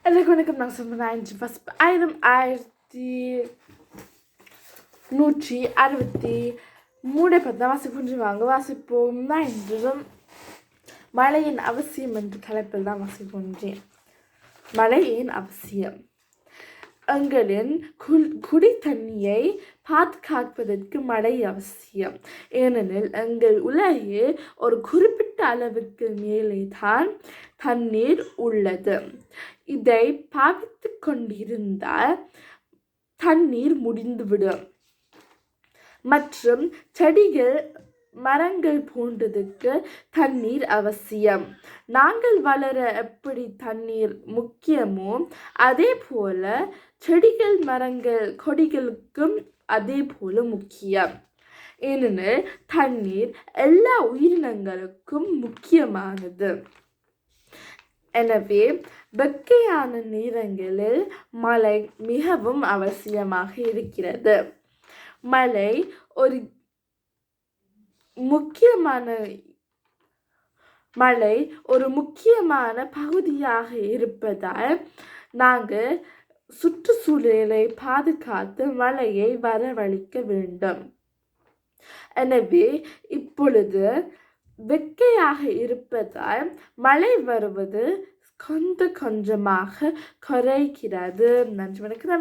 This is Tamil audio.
எல்லாருக்கும் வணக்கம். நான் சொன்னேன் ஃபஸ்ட் 1163 பத்தாம் வாசிப்போம். வாசிப்போம் தான் என்றும் மழையின் அவசியம் என்ற தலைப்பில் தான் வாசிப்போன்றேன். மழையின் அவசியம் எங்களின் குடி தண்ணியை பாதுகாப்பதற்கு மழை அவசியம். ஏனெனில் எங்கள் உலகில் ஒரு குறிப்பிட்ட அளவுக்கு மேலே தான் தண்ணீர் உள்ளது. இதை பாவித்து கொண்டிருந்தால் தண்ணீர் முடிந்துவிடும் மற்றும் செடிகள் மரங்கள் போன்றதுக்கு தண்ணீர் அவசியம். நாங்கள் வளர எப்படி தண்ணீர் முக்கியமோ அதே போல செடிகள் மரங்கள் கொடிகளுக்கும் அதே போல முக்கியம். ஏனெனில் தண்ணீர் எல்லா உயிரினங்களுக்கும் முக்கியமானது. எனவே வெக்கையான நேரங்களில் மழை மிகவும் அவசியமாக இருக்கிறது. மழை ஒரு முக்கியமான பகுதியாக இருப்பதால் நாங்கள் சுற்றுச்சூழலை பாதுகாத்து மழையை வரவழைக்க வேண்டும். எனவே இப்பொழுது வெக்கையாக இருப்பதால் மழை வருவது கொஞ்சமாக குறைகிறது. நன்றி, வணக்கம்.